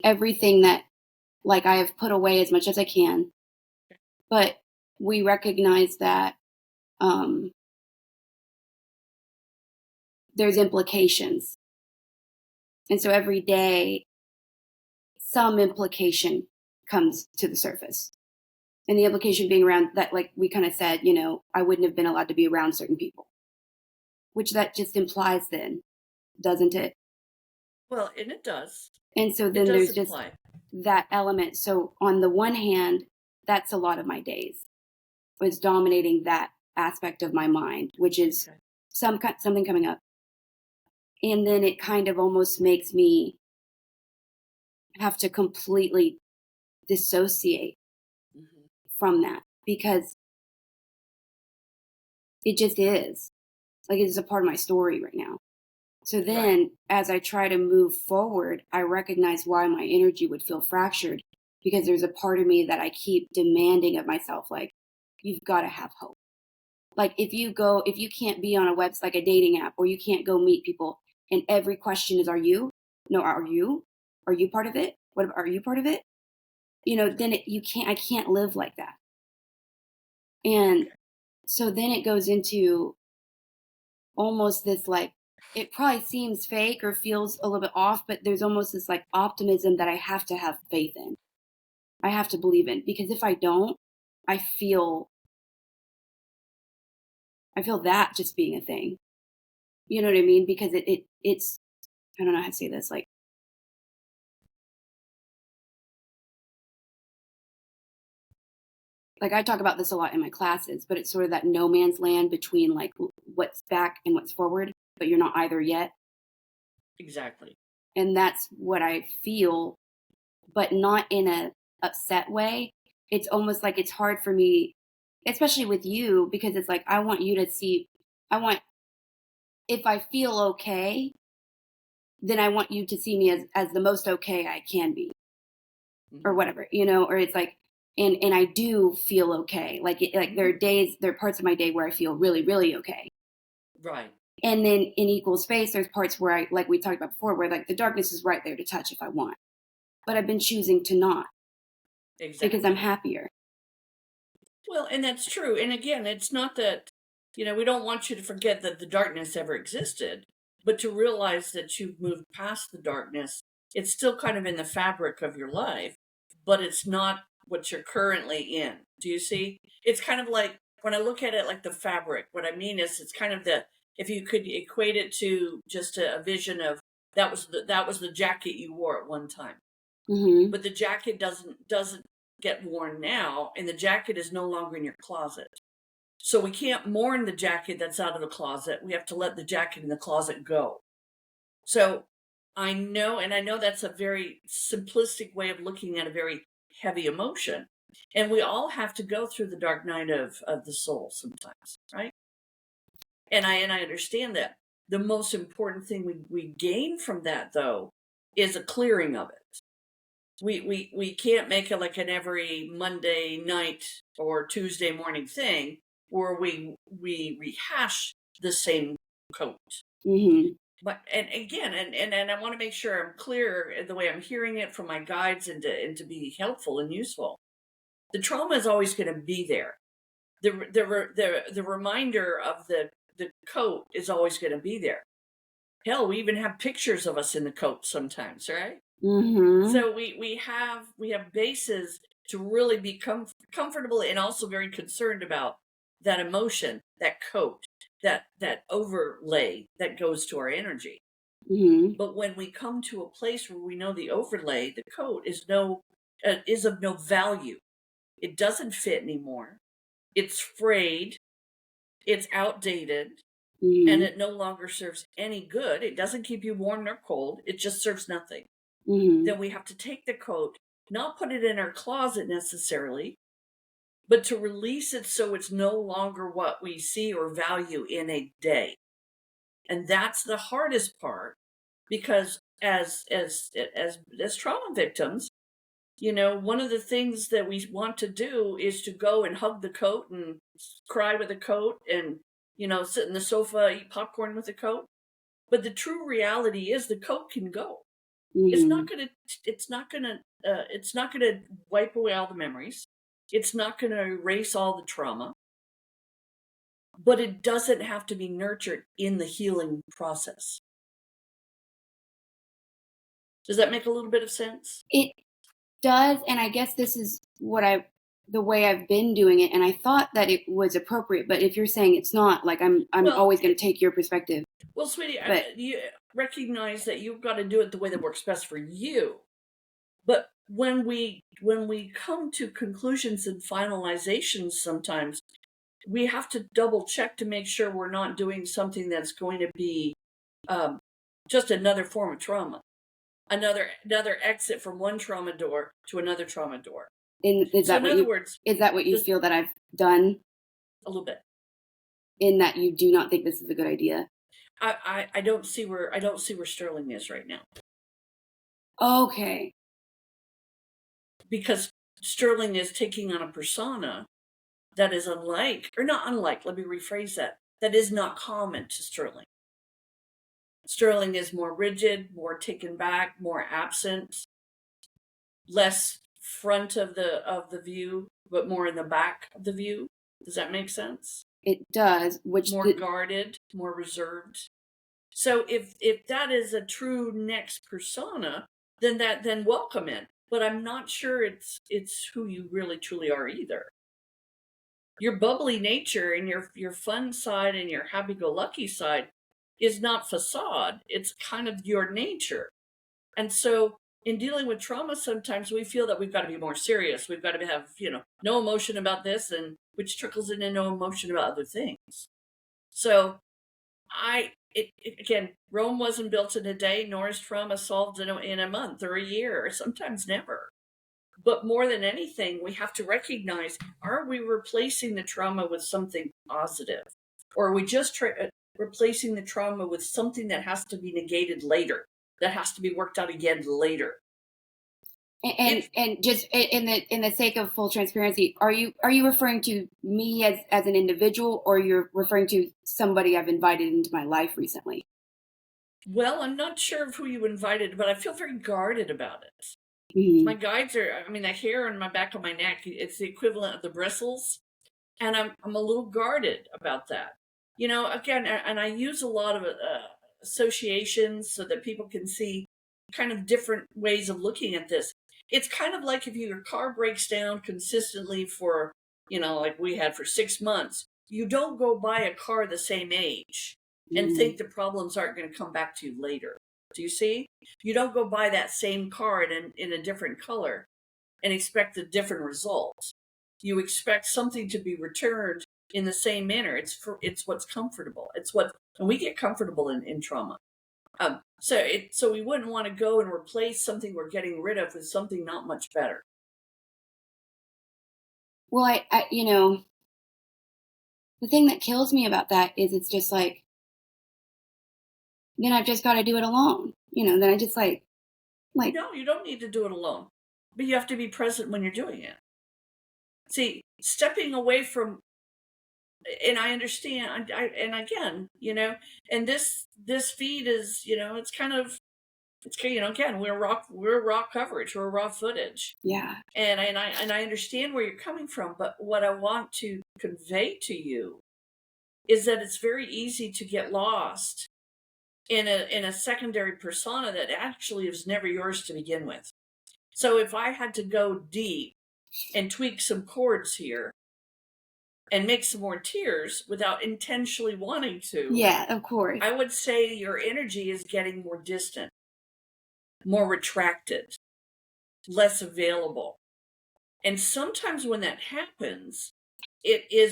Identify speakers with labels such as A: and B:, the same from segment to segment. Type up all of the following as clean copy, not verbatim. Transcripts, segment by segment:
A: everything that like I have put away as much as I can, but we recognize that there's implications. And so every day, some implication comes to the surface. And the implication being around that, like we kind of said, I wouldn't have been allowed to be around certain people, which that just implies then, doesn't it?
B: Well, and it does.
A: And so
B: It
A: then
B: does
A: there's just
B: imply.
A: that element. So on the one hand, that's a lot of my days was dominating that aspect of my mind, which is
B: Okay.
A: something coming up. And then it kind of almost makes me have to completely dissociate
B: Mm-hmm.
A: from that because it just is. Like it's a part of my story right now. So
B: Right.
A: then as I try to move forward, I recognize why my energy would feel fractured because there's a part of me that I keep demanding of myself, like, you've got to have hope. Like if you can't be on a website, like a dating app, or you can't go meet people and every question is, are you? No, are you? Are you part of it? Are you part of it? Then I can't live like that. And
B: Okay.
A: so then it goes into almost this like, it probably seems fake or feels a little bit off, but there's almost this like optimism that I have to have faith in. I have to believe in, because if I don't, I feel that just being a thing. You know what I mean? Because it's I don't know how to say this. Like I talk about this a lot in my classes, but it's sort of that no man's land between like what's back and what's forward, but you're not either yet.
B: Exactly.
A: And that's what I feel, but not in a upset way. It's almost like it's hard for me, especially with you, because it's like I want you to see, I want, if I feel okay, then I want you to see me as the most okay I can be, or
B: Mm-hmm.
A: whatever, or it's like, and I do feel okay. Like
B: Mm-hmm.
A: there are parts of my day where I feel really, really okay.
B: Right.
A: And then in equal space, there's parts where like we talked about before, where like the darkness is right there to touch if I want, but I've been choosing to not because I'm
B: Exactly.
A: happier.
B: Well, and that's true. And again, it's not that, we don't want you to forget that the darkness ever existed, but to realize that you've moved past the darkness. It's still kind of in the fabric of your life, but it's not what you're currently in. Do you see? It's kind of like when I look at it like the fabric, what I mean is it's kind of if you could equate it to just a vision of that was the jacket you wore at one time,
A: Hmm.
B: but the jacket doesn't get worn now, and the jacket is no longer in your closet. So we can't mourn the jacket that's out of the closet. We have to let the jacket in the closet go. So I know that's a very simplistic way of looking at a very heavy emotion. And we all have to go through the dark night of the soul sometimes, right? And I understand that. The most important thing we gain from that though is a clearing of it. We can't make it like an every Monday night or Tuesday morning thing where we rehash the same coat.
A: Hmm.
B: But and again, and I want to make sure I'm clear in the way I'm hearing it from my guides and to be helpful and useful. The trauma is always going to be there. The reminder of the coat is always going to be there. Hell, we even have pictures of us in the coat sometimes, right?
A: Hmm.
B: So we have bases to really be comfortable and also very concerned about that emotion, that coat, that overlay that goes to our energy.
A: Hmm.
B: But when we come to a place where we know the overlay, the coat is of no value. It doesn't fit anymore. It's frayed. It's outdated. And
A: Hmm.
B: it no longer serves any good. It doesn't keep you warm nor cold. It just serves nothing.
A: Hmm.
B: Then we have to take the coat, not put it in our closet necessarily, but to release it so it's no longer what we see or value in a day. And that's the hardest part because as trauma victims, one of the things that we want to do is to go and hug the coat and cry with the coat and sit in the sofa, eat popcorn with the coat. But the true reality is the coat can go. It's
A: Mm-hmm.
B: not gonna. It's not gonna. It's not gonna wipe away all the memories. It's not gonna erase all the trauma. But it doesn't have to be nurtured in the healing process. Does that make a little bit of sense?
A: It does, and I guess this is the way I've been doing it, and I thought that it was appropriate, but if you're saying it's not, like I'm
B: Well,
A: always going to take your perspective.
B: well, sweetie,
A: But
B: you recognize that you've got to do it the way that works best for you. But when we come to conclusions and finalizations, sometimes we have to double check to make sure we're not doing something that's going to be um, just another form of trauma, another exit from one trauma door to another trauma door.
A: is
B: So
A: that
B: in
A: what
B: other
A: you
B: words,
A: is that what you
B: the,
A: feel that I've done?
B: a little bit.
A: In that you do not think this is a good idea?
B: I don't see where Sterling is right now,
A: Okay.
B: because Sterling is taking on a persona that is unlike, or not unlike, let me rephrase that, that is not common to Sterling. Sterling is more rigid, more taken back, more absent, less front of the view, but more in the back of the view. Does that make sense?
A: It does,
B: More guarded, more reserved. So if that is a true next persona, then welcome it. But I'm not sure it's who you really truly are either. Your bubbly nature and your fun side and your happy-go-lucky side is not facade. It's kind of your nature. And so in dealing with trauma, sometimes we feel that we've got to be more serious. We've got to have, no emotion about this, and which trickles into no emotion about other things. So again, Rome wasn't built in a day, nor is trauma solved in a month or a year, or sometimes never. But more than anything, we have to recognize, are we replacing the trauma with something positive? Or are we just replacing the trauma with something that has to be negated later, that has to be worked out again later?
A: and just in the sake of full transparency, are you referring to me as an individual, or you're referring to somebody I've invited into my life recently?
B: Well, I'm not sure of who you invited, but I feel very guarded about it.
A: Mm-hmm.
B: My guides are, the hair on my back of my neck, it's the equivalent of the bristles. And I'm a little guarded about that. Again, and I use a lot of associations so that people can see kind of different ways of looking at this. It's kind of like if your car breaks down consistently for, like we had for 6 months, you don't go buy a car the same age and think the problems aren't going to come back to you later. Do you see? You don't go buy that same car in a different color and expect a different result. You expect something to be returned in the same manner. It's what's comfortable. And we get comfortable in trauma. So we wouldn't want to go and replace something we're getting rid of with something not much better.
A: Well, I the thing that kills me about that is it's just like, then I've just got to do it alone. Then I just like.
B: No, you don't need to do it alone, but you have to be present when you're doing it. See, stepping away from, and I understand, and again, and this feed is, it's kind of, again, we're raw coverage, we're raw footage.
A: Yeah.
B: And I understand where you're coming from, but what I want to convey to you is that it's very easy to get lost in a secondary persona that actually is never yours to begin with. So if I had to go deep and tweak some chords here and make some more tears without intentionally wanting to,
A: Yeah, of course,
B: I would say your energy is getting more distant, more retracted, less available. And sometimes when that happens,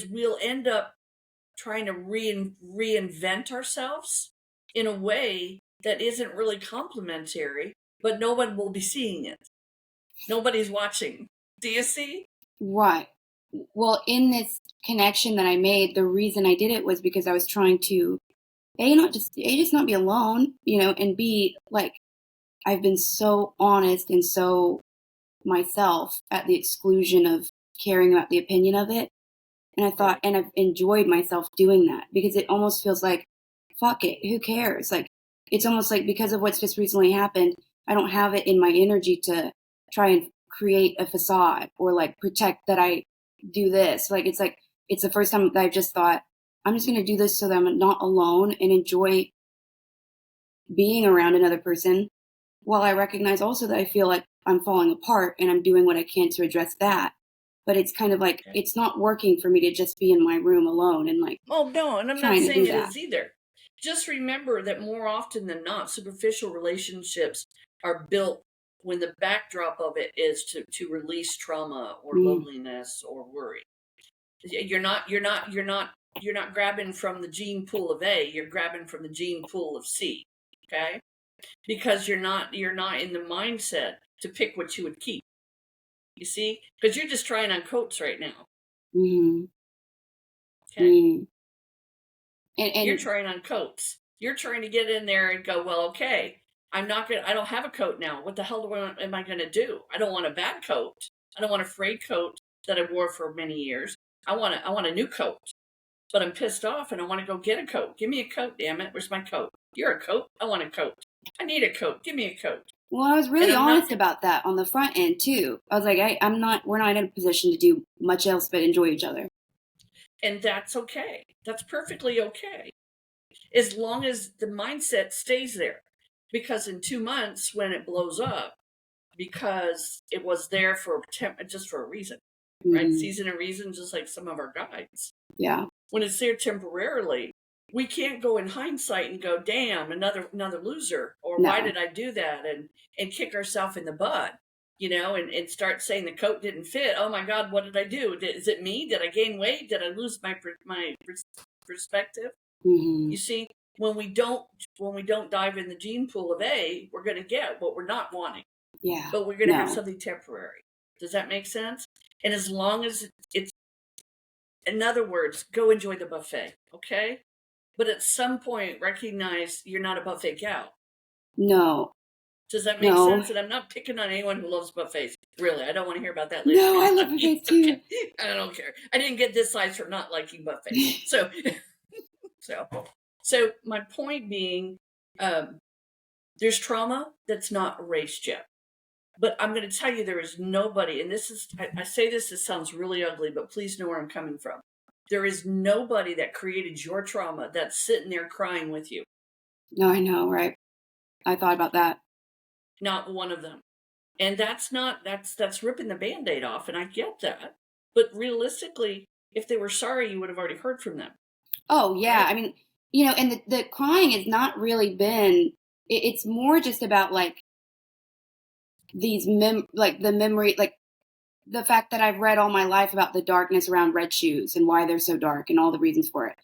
B: we'll end up trying to reinvent ourselves in a way that isn't really complimentary, but no one will be seeing it. Nobody's watching. Do you see?
A: Right. Well, in this connection that I made, the reason I did it was because I was trying to just not be alone, and B, like, I've been so honest and so myself at the exclusion of caring about the opinion of it. And I thought, and I've enjoyed myself doing that because it almost feels like, fuck it, who cares? Like, it's almost like because of what's just recently happened, I don't have it in my energy to try and create a facade or like protect that I do this. Like it's the first time that I've just thought, I'm just going to do this so that I'm not alone and enjoy being around another person, while I recognize also that I feel like I'm falling apart and I'm doing what I can to address that. But it's kind of like,
B: Okay.
A: it's not working for me to just be in my room alone and like
B: Oh, no, and I'm not
A: trying to
B: saying
A: do
B: it
A: that.
B: is either. Just remember that more often than not, superficial relationships are built when the backdrop of it is to release trauma or
A: Mm,
B: loneliness or worry. You're not grabbing from the gene pool of A, you're grabbing from the gene pool of C. Okay? Because you're not in the mindset to pick what you would keep. You see? Because you're just trying on coats right now.
A: mm,
B: Okay?
A: mm.
B: You're
A: And
B: trying on coats. You're trying to get in there and go, well, okay, I don't have a coat now. What the hell am I going to do? I don't want a bad coat. I don't want a frayed coat that I wore for many years. I want a new coat, but I'm pissed off and I want to go get a coat. Give me a coat, damn it. Where's my coat? You're a coat. I want a coat. I need a coat. Give me a coat.
A: well, I was
B: And
A: really
B: I'm not,
A: honest about that on the front end too. I was like, we're not in a position to do much else but enjoy each other.
B: and that's okay. That's perfectly okay. As long as the mindset stays there. Because in 2 months, when it blows up, because it was there for just for a reason, right?
A: Mm-hmm.
B: Season and reason, just like some of our guides.
A: Yeah.
B: When it's there temporarily, we can't go in hindsight and go, "Damn, another loser," or "Why
A: No.
B: did I do that?" and kick ourselves in the butt, and start saying the coat didn't fit. Oh my God, what did I do? Is it me? Did I gain weight? Did I lose my perspective?
A: Mm-hmm.
B: You see, when we don't dive in the gene pool of A, we're going to get what we're not wanting,
A: Yeah.
B: but we're going to have
A: No.
B: something temporary. Does that make sense? And as long as it's, in other words, go enjoy the buffet, okay? But at some point, recognize you're not a buffet gal.
A: No.
B: Does that make
A: No.
B: sense? And I'm not picking on anyone who loves buffets. Really, I don't want to hear about that later
A: No, I
B: in
A: love
B: life.
A: buffets too.
B: Okay, I don't care. I didn't get this size for not liking buffets. So, so my point being, um, there's trauma that's not erased yet. But I'm going to tell you, there is nobody, and I say this sounds really ugly, but please know where I'm coming from. There is nobody that created your trauma that's sitting there crying with you.
A: No, I know, right? I thought about that.
B: Not one of them. And that's ripping the Band-Aid off, and I get that. But realistically, if they were sorry, you would have already heard from them,
A: Oh yeah.
B: right?
A: I mean, and the crying has not really been. It's more just about like like the memory, like the fact that I've read all my life about the darkness around red shoes and why they're so dark and all the reasons for it.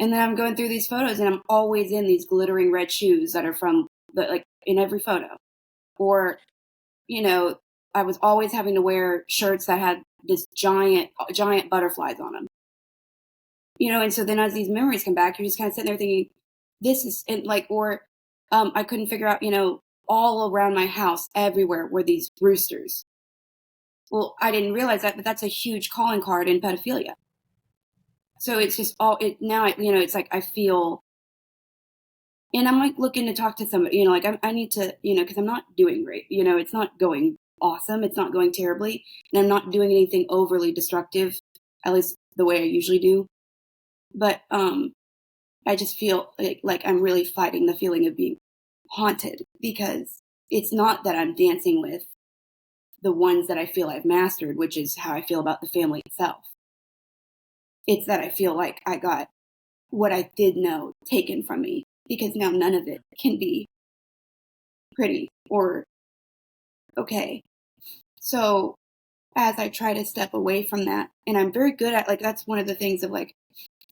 A: And then I'm going through these photos and I'm always in these glittering red shoes that are from like in every photo. Or, you know, I was always having to wear shirts that had this giant butterflies on them. And so then as these memories come back, you're just kind of sitting there thinking, this is and like, or I couldn't figure out, all around my house, everywhere were these roosters. Well, I didn't realize that, but that's a huge calling card in pedophilia. So it's just all it now. It's like I feel, and I'm like looking to talk to somebody. Like I need to, because I'm not doing great. It's not going awesome. It's not going terribly, and I'm not doing anything overly destructive, at least the way I usually do. But I just feel like I'm really fighting the feeling of being haunted, because it's not that I'm dancing with the ones that I feel I've mastered, which is how I feel about the family itself. It's that I feel like I got what I did know taken from me, because now none of it can be pretty or okay. So as I try to step away from that, and I'm very good at, like, that's one of the things of like,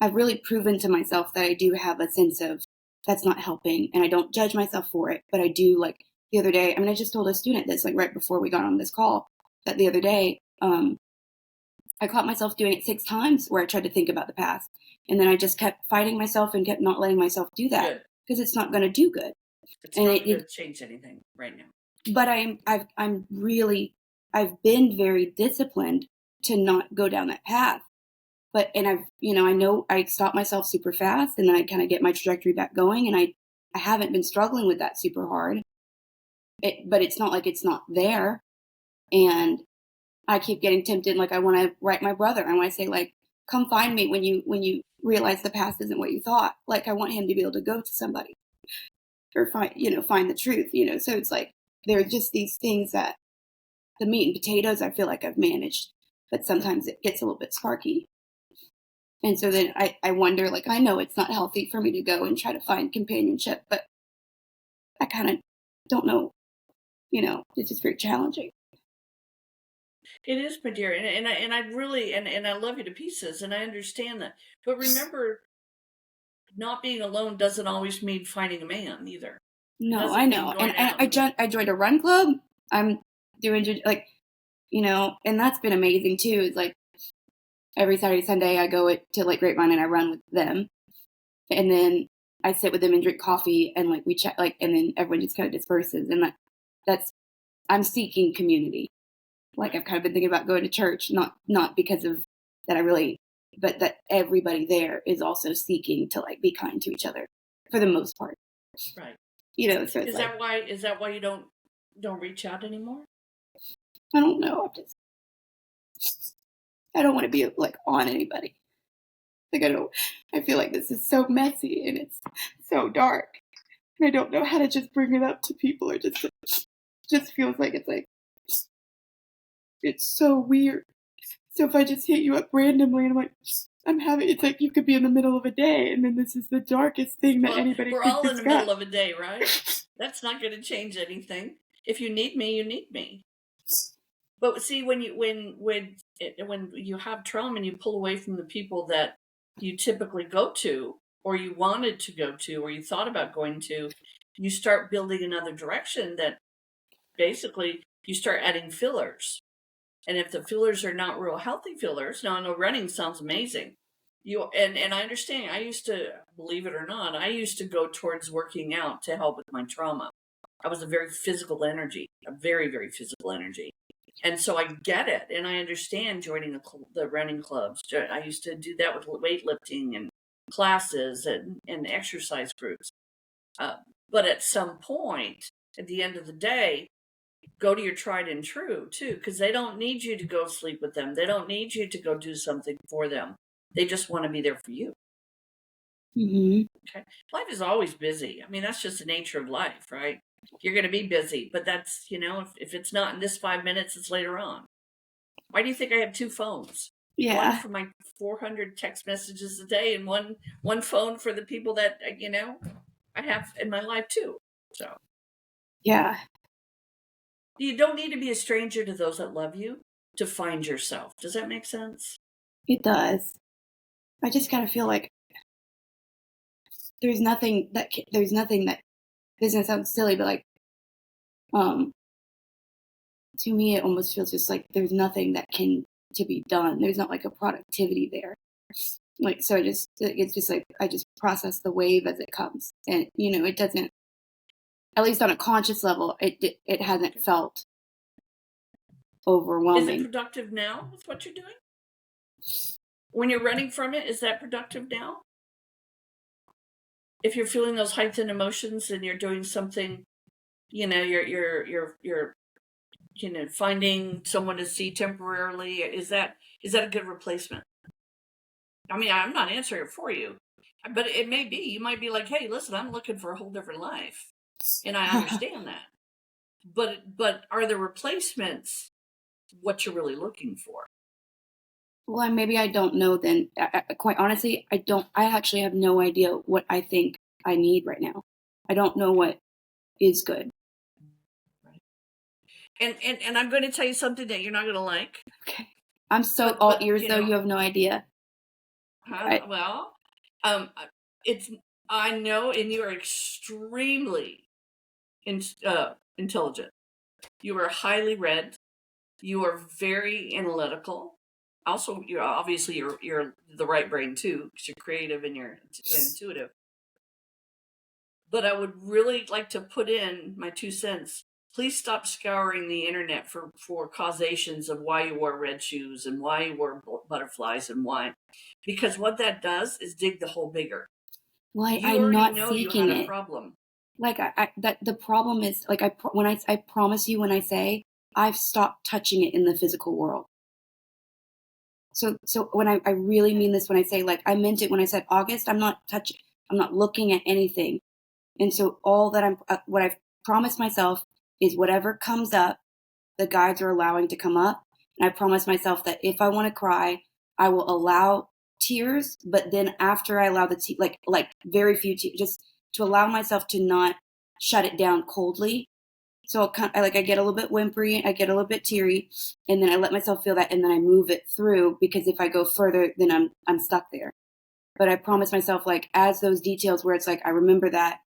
A: I've really proven to myself that I do have a sense of that's not helping, and I don't judge myself for it, but I do, like, the other day, I just told a student this, like, right before we got on this call, that the other day, I caught myself doing it 6 times where I tried to think about the past. And then I just kept fighting myself and kept not letting myself do that,
B: Good.
A: because it's not going to do good.
B: It's
A: And
B: not going to change anything right now.
A: but I've been very disciplined to not go down that path. And I know I stop myself super fast, and then I kind of get my trajectory back going. And I haven't been struggling with that super hard. but it's not like it's not there. And I keep getting tempted. Like I want to write my brother. I want to say like, come find me when you realize the past isn't what you thought. Like I want him to be able to go to somebody or find the truth, So it's like, there are just these things that the meat and potatoes, I feel like I've managed, but sometimes it gets a little bit sparky. And so then I wonder, like, I know it's not healthy for me to go and try to find companionship, but I kind of don't know, it's just very challenging.
B: It is, my dear, and I really and I love you to pieces, and I understand that. But remember, not being alone doesn't always mean finding a man either.
A: No, I know. And I joined a run club. I'm doing like, and that's been amazing too. It's like every Saturday, Sunday, I go to like Grapevine and I run with them. And then I sit with them and drink coffee and like we chat, like, and then everyone just kind of disperses. And I'm seeking community. Like I've kind of been thinking about going to church, not because of that but that everybody there is also seeking to like be kind to each other for the most part.
B: Right.
A: So it's
B: is that why you don't reach out anymore?
A: I don't know. I don't want to be like on anybody. Like I feel like this is so messy and it's so dark. And I don't know how to just bring it up to people or just feels like it's so weird. So if I just hit you up randomly and I'm like, it's like you could be in the middle of a day and then this is the darkest thing that anybody could discuss.
B: We're all in the middle of a day, right? That's not going to change anything. If you need me, you need me. But see, when you have trauma and you pull away from the people that you typically go to, or you wanted to go to, or you thought about going to, you start building another direction that basically you start adding fillers. And if the fillers are not real healthy fillers, now I know running sounds amazing. And I understand. I used to, believe it or not, I used to go towards working out to help with my trauma. I was a very physical energy, a very, very physical energy. And so I get it. And I understand joining the running clubs. I used to do that with weightlifting and classes and exercise groups. But at some point, at the end of the day, go to your tried and true too, because they don't need you to go sleep with them. They don't need you to go do something for them. They just want to be there for you.
A: Mm-hmm.
B: Okay. Life is always busy. I mean, that's just the nature of life, right? You're going to be busy, but that's, if it's not in this 5 minutes, it's later on. Why do you think I have two phones?
A: Yeah.
B: One for my 400 text messages a day and one phone for the people that, I have in my life too. So.
A: Yeah.
B: You don't need to be a stranger to those that love you to find yourself. Does that make sense?
A: It does. I just kind of feel like there's nothing that this is gonna sound silly, but like, to me, it almost feels just like there's nothing to be done. There's not like a productivity there. Like, so it's just like, I just process the wave as it comes. And, it doesn't, at least on a conscious level, it hasn't felt overwhelming.
B: Is it productive now with what you're doing? When you're running from it, is that productive now? If you're feeling those heightened emotions and you're doing something, you're finding someone to see temporarily, is that a good replacement? I mean, I'm not answering it for you, but it may be. You might be like, hey, listen, I'm looking for a whole different life. And I understand that. But are the replacements what you're really looking for?
A: Well, maybe I don't know then. Quite honestly, I actually have no idea what I think I need right now. I don't know what is good.
B: Right. And I'm going to tell you something that you're not going to like.
A: Okay. I'm so all ears, though. You have no idea.
B: Well, I know, and you are extremely intelligent. You are highly read. You are very analytical. Also, you're the right brain too, because you're creative and you're intuitive. But I would really like to put in my 2 cents. Please stop scouring the internet for causations of why you wore red shoes and why you wore butterflies and why. Because what that does is dig the hole bigger.
A: Well, I'm not seeking
B: you had
A: it.
B: a problem.
A: like that the problem is like I promise you when I say I've stopped touching it in the physical world. So when I really mean this when I say like I meant it when I said August, I'm not looking at anything. And so all that what I've promised myself is whatever comes up, the guides are allowing to come up. And I promise myself that if I want to cry, I will allow tears, but then after I allow like very few tears, just to allow myself to not shut it down coldly. So I get a little bit whimpery, I get a little bit teary, and then I let myself feel that, and then I move it through because if I go further, then I'm stuck there. But I promised myself, like, as those details where it's like, I remember that.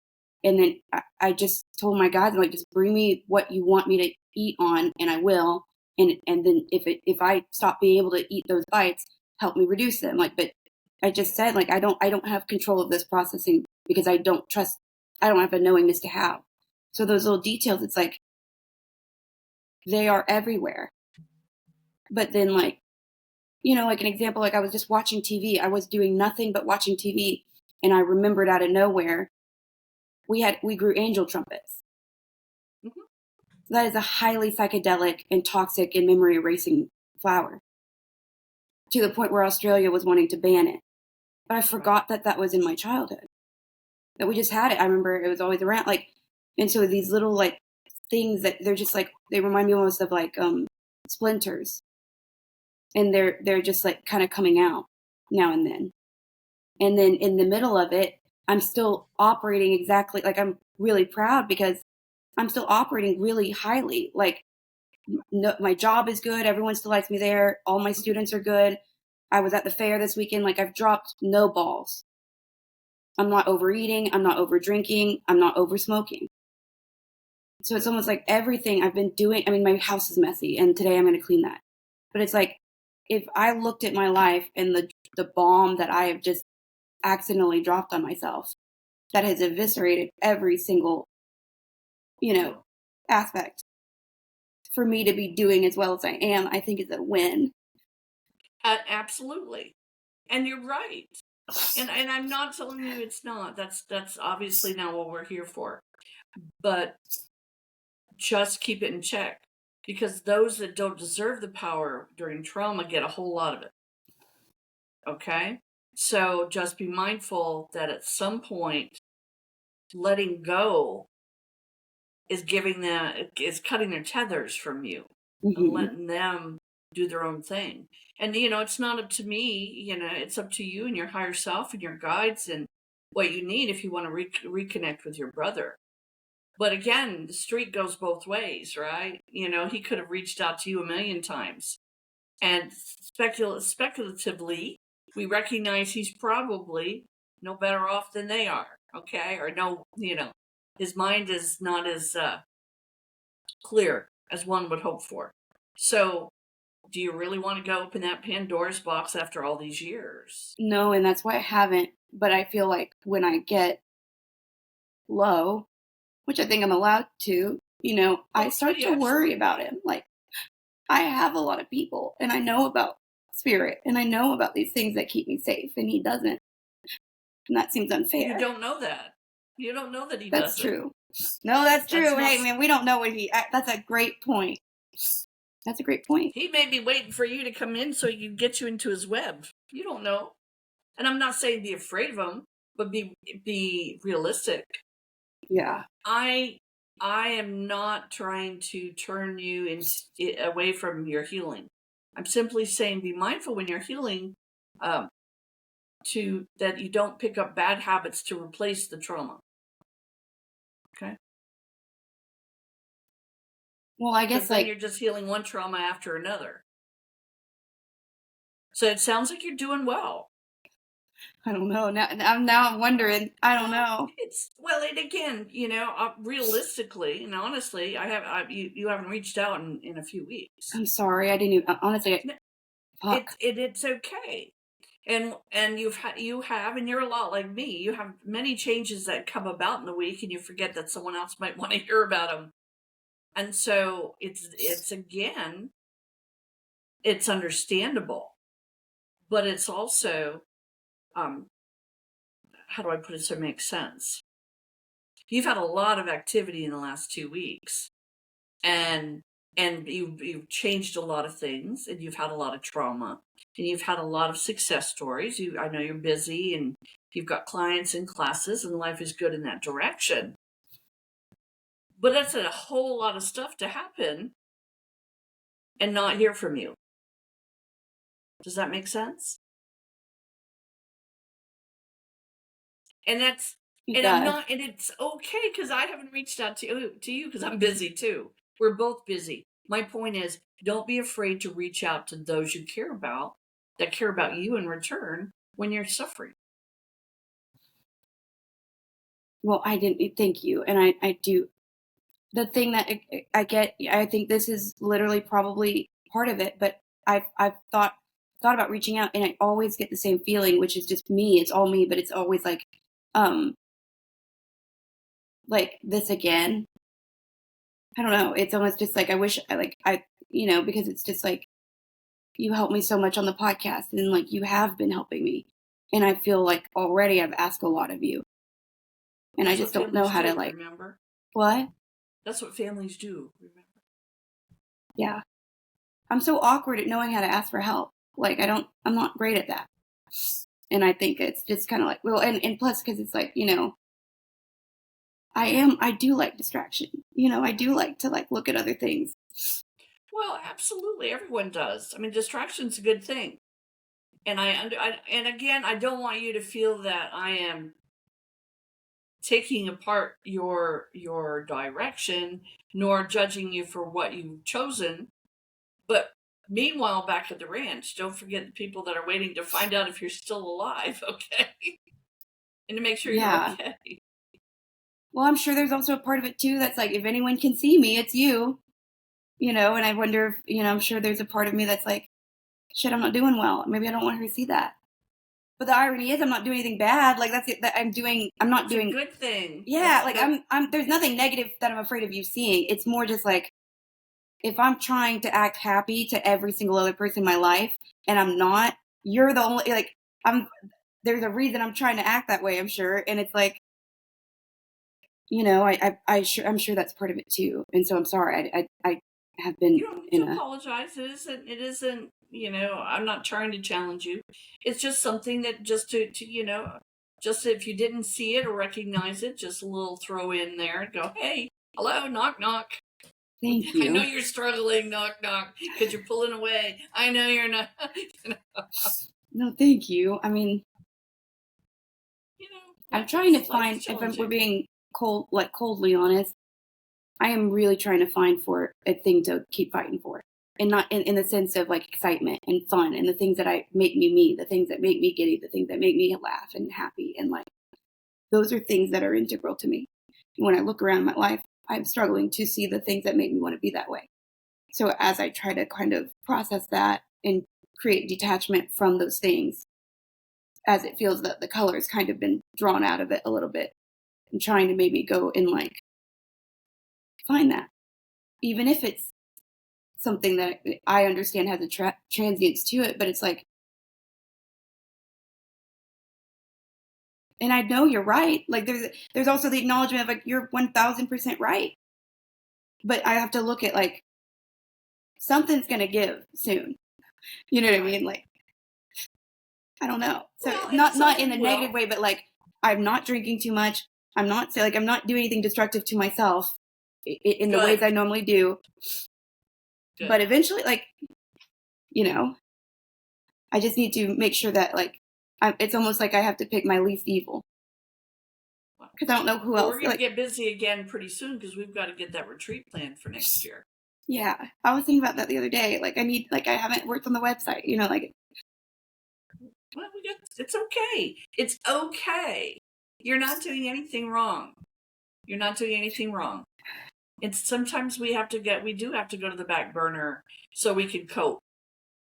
A: And then I just told my guides, like, just bring me what you want me to eat on, and I will. And then if I stop being able to eat those bites, help me reduce them. Like, but I just said, like, I don't have control of this processing because I don't trust, I don't have a knowingness to how. So those little details, it's like, they are everywhere. But then, like, like an example, like I was just watching TV. I was doing nothing but watching TV. And I remembered out of nowhere, we grew angel trumpets.
B: Mm-hmm.
A: That is a highly psychedelic and toxic and memory erasing flower to the point where Australia was wanting to ban it. But I forgot that was in my childhood, that we just had it. I remember it was always around. Like, and so these little like things that they're just like, they remind me almost of like splinters. And they're just like kind of coming out now and then. And then in the middle of it, I'm still operating exactly like I'm really proud because I'm still operating really highly. Like, no, my job is good. Everyone still likes me there. All my students are good. I was at the fair this weekend. Like, I've dropped no balls. I'm not overeating. I'm not over drinking. I'm not over smoking. So it's almost like everything I've been doing. I mean, my house is messy and today I'm going to clean that. But it's like, if I looked at my life and the bomb that I have just accidentally dropped on myself, that has eviscerated every single, aspect. For me to be doing as well as I am, I think is a win.
B: Absolutely. And you're right. And I'm not telling you it's not. That's obviously not what we're here for. But just keep it in check. Because those that don't deserve the power during trauma get a whole lot of it. Okay? So just be mindful that at some point letting go is cutting their tethers from you and
A: Mm-hmm.
B: letting them do their own thing. And it's not up to me, it's up to you and your higher self and your guides and what you need if you want to reconnect with your brother. But again, the street goes both ways, right? He could have reached out to you a million times. And speculatively, we recognize he's probably no better off than they are, okay? Or no, his mind is not as clear as one would hope for. So, do you really want to go open that Pandora's box after all these years?
A: No, and that's why I haven't. But I feel like when I get low, which I think I'm allowed to, I start to worry about him. Like, I have a lot of people and I know about spirit and I know about these things that keep me safe and he doesn't. And that seems unfair.
B: You don't know that. You don't know that he
A: That's
B: doesn't.
A: true. No, that's true.
B: That's
A: Hey, man, we don't know what that's a great point. That's a great point.
B: He may be waiting for you to come in so he can get you into his web. You don't know. And I'm not saying be afraid of him, but be realistic.
A: Yeah.
B: I am not trying to turn you away from your healing. I'm simply saying be mindful when you're healing, that you don't pick up bad habits to replace the trauma. Okay.
A: Well, I guess
B: then you're just healing one trauma after another. So it sounds like you're doing well.
A: I don't know. Now I'm wondering. I don't know.
B: And again, realistically and honestly, you haven't reached out in a few weeks.
A: I'm sorry. I didn't even, honestly. Fuck.
B: It's okay. And you have, and you're a lot like me. You have many changes that come about in the week, and you forget that someone else might want to hear about them. And so it's again, it's understandable, but it's also, how do I put it so it makes sense? You've had a lot of activity in the last 2 weeks, and you've changed a lot of things, and you've had a lot of trauma, and you've had a lot of success stories. I know you're busy, and you've got clients and classes, and life is good in that direction. But that's a whole lot of stuff to happen and not hear from you. Does that make sense? And that's, and I'm not, and it's okay because I haven't reached out to you because I'm busy too. We're both busy. My point is, don't be afraid to reach out to those you care about, that care about you in return when you're suffering.
A: Well, I didn't thank you. And I do. The thing that I get, I think this is literally probably part of it, but I've thought about reaching out, and I always get the same feeling, which is just me. It's all me, but it's always like this again. I don't know. It's almost just like I wish because it's just like you helped me so much on the podcast, and like you have been helping me, and I feel like already I've asked a lot of you, and I just don't know how to like.
B: Remember
A: what?
B: That's what families do. Remember?
A: Yeah. I'm so awkward at knowing how to ask for help. Like I'm not great at that. And I think it's just kind of like, well, and plus because it's like, I do like distraction. I do like to like look at other things.
B: Well, absolutely. Everyone does. I mean, distraction's a good thing. And and again, I don't want you to feel that I am taking apart your direction, nor judging you for what you've chosen. But meanwhile, back at the ranch, don't forget the people that are waiting to find out if you're still alive, okay? And to make sure you're okay.
A: Well, I'm sure there's also a part of it too that's like, if anyone can see me, it's you. And I wonder if, I'm sure there's a part of me that's like, shit, I'm not doing well. Maybe I don't want her to see that. But the irony is I'm not doing anything bad. Like that's it. That I'm not doing
B: a good thing.
A: Yeah, I'm there's nothing negative that I'm afraid of you seeing. It's more just like, if I'm trying to act happy to every single other person in my life and I'm not, you're the only, like, there's a reason I'm trying to act that way, I'm sure. And it's like, I'm sure that's part of it too. And so I'm sorry. I have been.
B: You don't have to apologize. It isn't, I'm not trying to challenge you. It's just something that just to just if you didn't see it or recognize it, just a little throw in there and go, hey, hello, knock, knock.
A: Thank you.
B: I know you're struggling, knock, knock, because you're pulling away. I know you're not.
A: No, thank you. I mean, I'm trying to find, if we're being coldly honest, I am really trying to find for a thing to keep fighting for. And not in the sense of like excitement and fun and the things that make me me, the things that make me giddy, the things that make me laugh and happy. And like, those are things that are integral to me. And when I look around my life, I'm struggling to see the things that make me want to be that way. So as I try to kind of process that and create detachment from those things, as it feels that the color has kind of been drawn out of it a little bit, and trying to maybe go and like find that, even if it's something that I understand has a transience to it, but it's like, and I know you're right. Like there's also the acknowledgement of like, you're 1000% right. But I have to look at like, something's going to give soon. You know what I mean? Like, I don't know. So not in a negative way, but like, I'm not drinking too much. I'm not doing anything destructive to myself in the ways I normally do. Good. But eventually, like, I just need to make sure that like, it's almost like I have to pick my least evil. Because I don't know who else.
B: We're going to get busy again pretty soon because we've got to get that retreat planned for next year.
A: Yeah. I was thinking about that the other day. Like, I haven't worked on the website, like.
B: Well, it's okay. It's okay. You're not doing anything wrong. You're not doing anything wrong. It's sometimes we do have to go to the back burner so we can cope.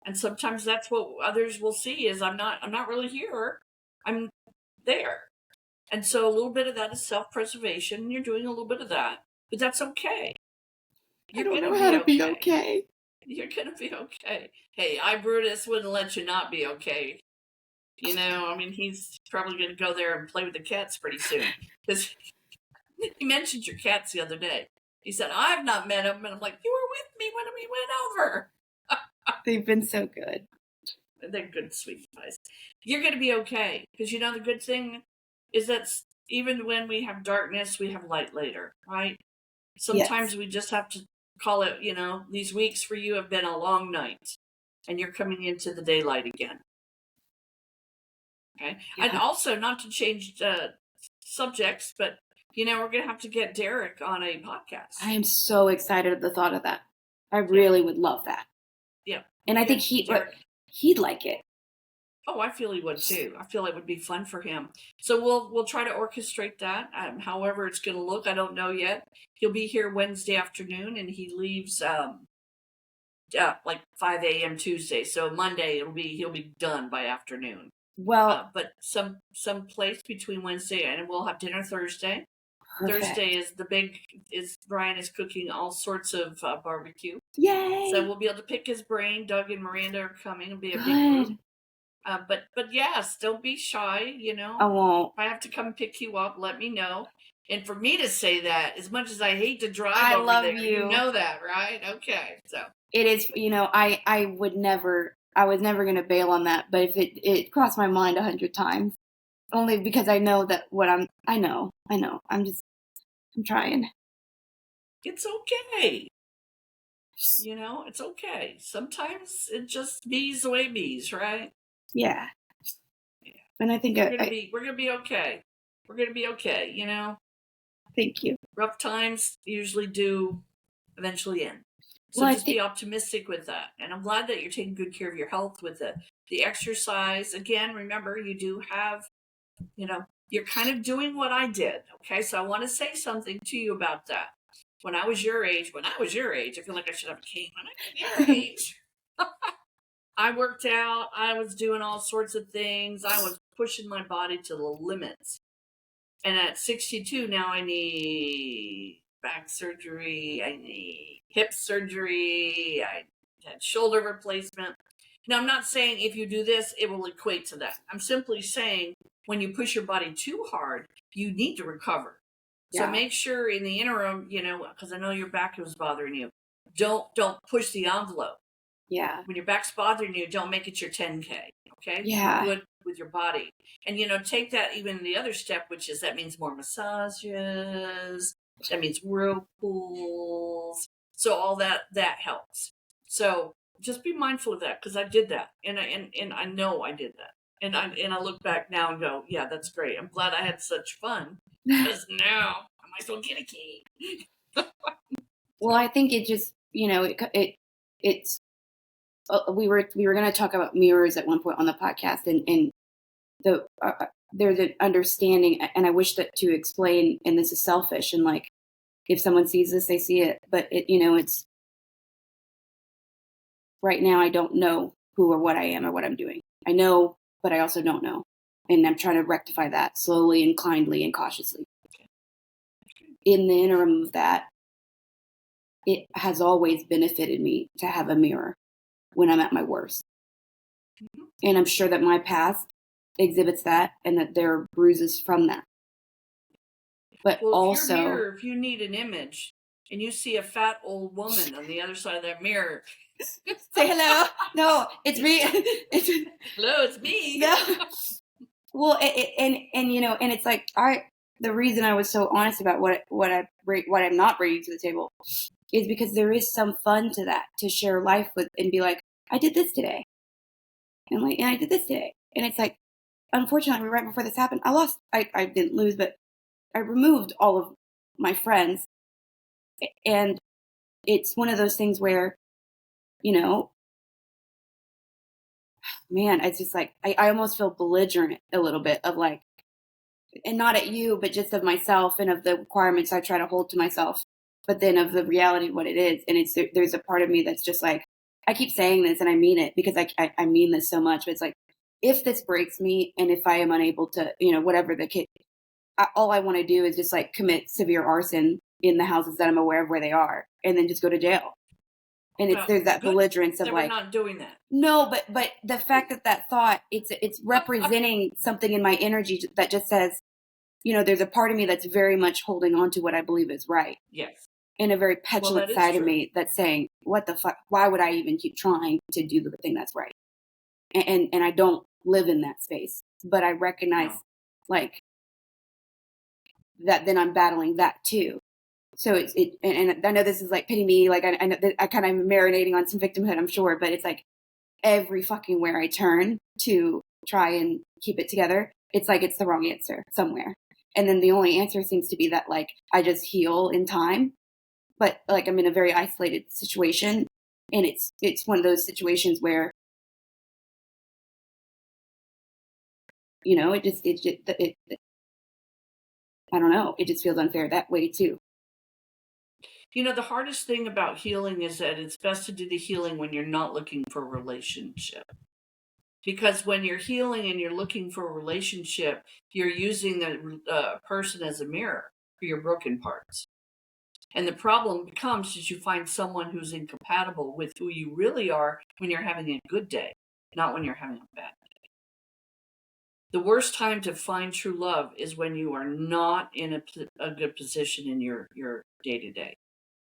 B: And sometimes that's what others will see is I'm not really here. I'm there. And so a little bit of that is self-preservation. You're doing a little bit of that, but that's okay.
A: I don't know how to be okay.
B: You're going to be okay. Hey, Brutus wouldn't let you not be okay. I mean, he's probably going to go there and play with the cats pretty soon. He mentioned your cats the other day. He said, I've not met them. And I'm like, you were with me when we went over.
A: They've been so good.
B: They're good, sweet pies. You're going to be okay. Because you know the good thing is that even when we have darkness, we have light later, right? Sometimes we just have to call it, these weeks for you have been a long night. And you're coming into the daylight again. Okay. Yeah. And also, not to change subjects, but we're going to have to get Derek on a podcast.
A: I am so excited at the thought of that. I really would love that.
B: Yeah.
A: And I think he'd like it.
B: Oh, I feel he would too. I feel it would be fun for him. So we'll try to orchestrate that. However it's going to look, I don't know yet. He'll be here Wednesday afternoon, and he leaves like 5 a.m. Tuesday. So Monday he'll be done by afternoon.
A: Well,
B: but some place between Wednesday and we'll have dinner Thursday.
A: Perfect.
B: Thursday is Brian is cooking all sorts of barbecue.
A: Yay!
B: So we'll be able to pick his brain. Doug and Miranda are coming. It'll be a big group. But yes, don't be shy.
A: I won't.
B: If I have to come pick you up, let me know. And for me to say that, as much as I hate to drive
A: I
B: over
A: love
B: there,
A: you
B: know that, right? Okay, so
A: it is. I would never. I was never going to bail on that, but if it crossed my mind 100 times, only because I know that I know. I'm trying.
B: It's okay. It's okay. Sometimes it just bees the way bees, right?
A: Yeah. And I think
B: we're gonna be okay. We're gonna be okay.
A: Thank you.
B: Rough times usually do eventually end. So just be optimistic with that. And I'm glad that you're taking good care of your health with the exercise. Again, remember, you do have, you're kind of doing what I did. Okay. So I want to say something to you about that. When I was your age, I feel like I should have a cane. When I was your age, I worked out. I was doing all sorts of things. I was pushing my body to the limits. And at 62 now, I need back surgery. I need hip surgery. I had shoulder replacement. Now, I'm not saying if you do this, it will equate to that. I'm simply saying when you push your body too hard, you need to recover. Yeah. So make sure in the interim, because I know your back was bothering you, don't push the envelope.
A: Yeah.
B: When your back's bothering you, don't make it your 10K. Okay.
A: Yeah.
B: Be good with your body, and take that even the other step, which is that means more massages. That means whirlpools. So all that helps. So just be mindful of that, because I did that, and I know I did that, and I look back now and go, yeah, that's great. I'm glad I had such fun, because now I might as well get a key.
A: Well, I think it just it's. We were going to talk about mirrors at one point on the podcast, and there's an understanding, and I wish that to explain, and this is selfish, and like if someone sees this, they see it, but it's right now I don't know who or what I am or what I'm doing. I know, but I also don't know, and I'm trying to rectify that slowly and kindly and cautiously. In the interim of that, it has always benefited me to have a mirror when I'm at my worst. And I'm sure that my past exhibits that, and that there are bruises from that. But also,
B: if you need an image and you see a fat old woman on the other side of that mirror,
A: say hello. No, it's me.
B: Hello, it's me.
A: No. Well, and it's like the reason I was so honest about what I'm not bringing to the table is because there is some fun to that, to share life with and be like, I did this today. And I did this today. And it's like, unfortunately, right before this happened, I didn't lose, but I removed all of my friends. And it's one of those things where, man, it's just like, I almost feel belligerent a little bit of like, and not at you, but just of myself and of the requirements I try to hold to myself, but then of the reality of what it is. And there's a part of me that's just like, I keep saying this and I mean it because I mean this so much, but it's like, if this breaks me and if I am unable to, whatever the kid, all I want to do is just like commit severe arson in the houses that I'm aware of where they are, and then just go to jail. And there's that belligerence of like,
B: we're not doing that.
A: No, but the fact that thought, it's representing something in my energy that just says, there's a part of me that's very much holding on to what I believe is right.
B: Yes.
A: And a very petulant side of me that's saying, what the fuck, why would I even keep trying to do the thing that's right? And I don't live in that space, but I recognize like that then I'm battling that too. So and I know this is like pity me, like I know that I kind of am marinating on some victimhood, I'm sure, but it's like every fucking where I turn to try and keep it together, it's like it's the wrong answer somewhere. And then the only answer seems to be that like I just heal in time, but like I'm in a very isolated situation, and it's one of those situations where I don't know, it just feels unfair that way too.
B: The hardest thing about healing is that it's best to do the healing when you're not looking for a relationship. Because when you're healing and you're looking for a relationship, you're using the person as a mirror for your broken parts. And the problem becomes is you find someone who's incompatible with who you really are when you're having a good day, not when you're having a bad day. The worst time to find true love is when you are not in a good position in your day-to-day.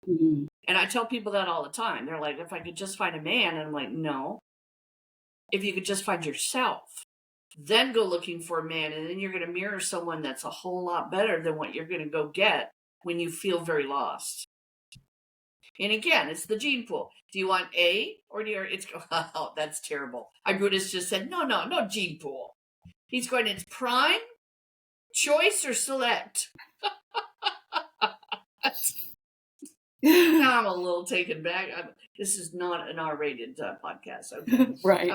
A: Mm-hmm.
B: And I tell people that all the time. They're like, if I could just find a man. And I'm like, no. If you could just find yourself, then go looking for a man. And then you're going to mirror someone that's a whole lot better than what you're going to go get when you feel very lost. And again, it's the gene pool. Do you want A or do you, oh, that's terrible. Brutus just said, no gene pool. He's going, it's prime, choice, or select. Now I'm a little taken back. This is not an R-rated podcast, okay?
A: Right.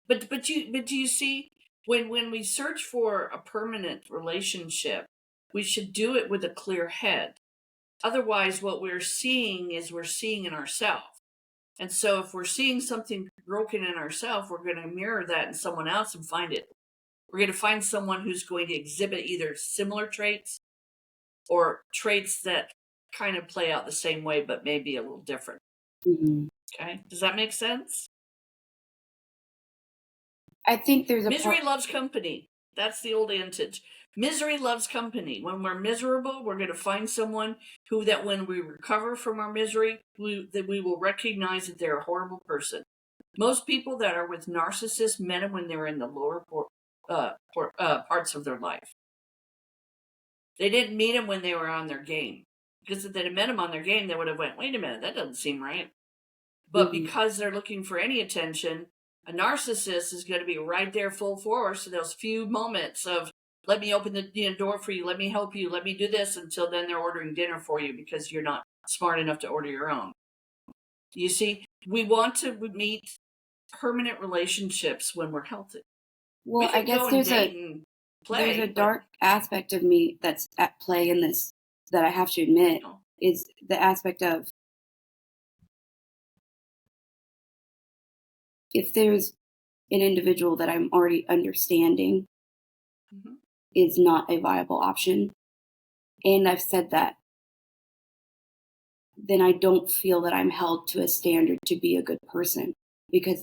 B: But do you see, when we search for a permanent relationship, we should do it with a clear head. Otherwise, what we're seeing is we're seeing in ourselves. And so if we're seeing something broken in ourselves, we're going to mirror that in someone else and find it. We're going to find someone who's going to exhibit either similar traits or traits that kind of play out the same way, but maybe a little different.
A: Mm-hmm.
B: Okay. Does that make sense?
A: I think there's a
B: misery loves company. That's the old adage. Misery loves company. When we're miserable, we're going to find someone who, that when we recover from our misery, that we will recognize that they're a horrible person. Most people that are with narcissists met them when they were in the lower parts of their life. They didn't meet them when they were on their game. Because if they'd have met them on their game, they would have went, wait a minute, that doesn't seem right. But because they're looking for any attention, a narcissist is going to be right there full force in those few moments of, let me open the door for you, let me help you, let me do this, until then they're ordering dinner for you because you're not smart enough to order your own. You see, we want to meet permanent relationships when we're healthy.
A: Well, I guess there's a dark aspect of me that's at play in this that I have to admit is the aspect of, if there's an individual that I'm already understanding is not a viable option, and I've said that, then I don't feel that I'm held to a standard to be a good person, because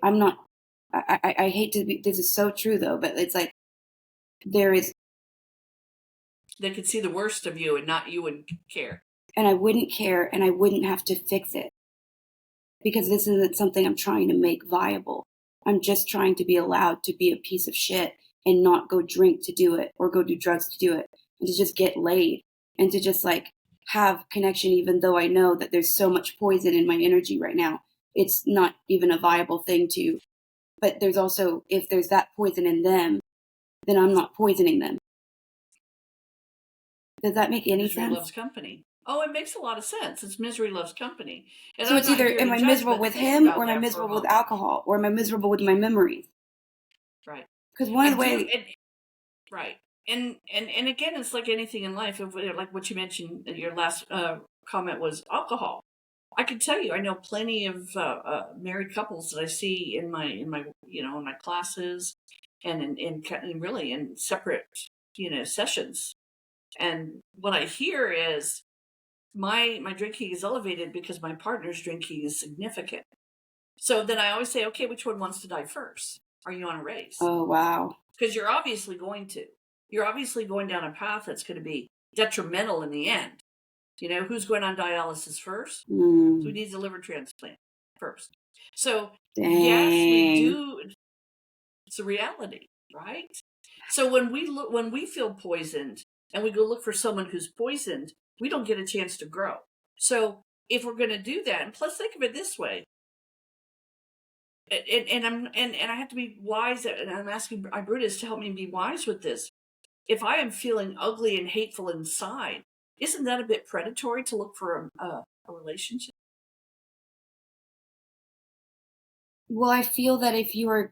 A: I'm not. I hate to be. This is so true though, but it's like there is.
B: They could see the worst of you, and not you wouldn't care.
A: And I wouldn't care, and I wouldn't have to fix it, because this isn't something I'm trying to make viable. I'm just trying to be allowed to be a piece of shit and not go drink to do it, or go do drugs to do it, and to just get laid and to just like have connection, even though I know that there's so much poison in my energy right now. It's not even a viable thing to, but there's also, if there's that poison in them, then I'm not poisoning them. Does that make any
B: misery
A: sense?
B: Loves company. Oh, it makes a lot of sense. It's misery loves company. And
A: so it's either, am I miserable with him, or am I miserable with alcohol, or am I miserable with my memories?
B: Right.
A: Because one of the ways...
B: Right. And again, it's like anything in life. Like what you mentioned, your last comment was alcohol. I can tell you, I know plenty of married couples that I see in my classes, and really in separate sessions. And what I hear is my drinking is elevated because my partner's drinking is significant. So then I always say, okay, which one wants to die first? Are you on a race?
A: Oh, wow.
B: because you're obviously going to. You're obviously going down a path that's going to be detrimental in the end. You know, who's going on dialysis first? Who needs a liver transplant first? So, yes, we
A: Dang.
B: do. It's a reality, right? So when we feel poisoned and we go look for someone who's poisoned, we don't get a chance to grow. So if we're going to do that, and plus think of it this way, and I have to be wise, and I'm asking Brutus to help me be wise with this. If I am feeling ugly and hateful inside, isn't that a bit predatory to look for a relationship?
A: Well, I feel that if you are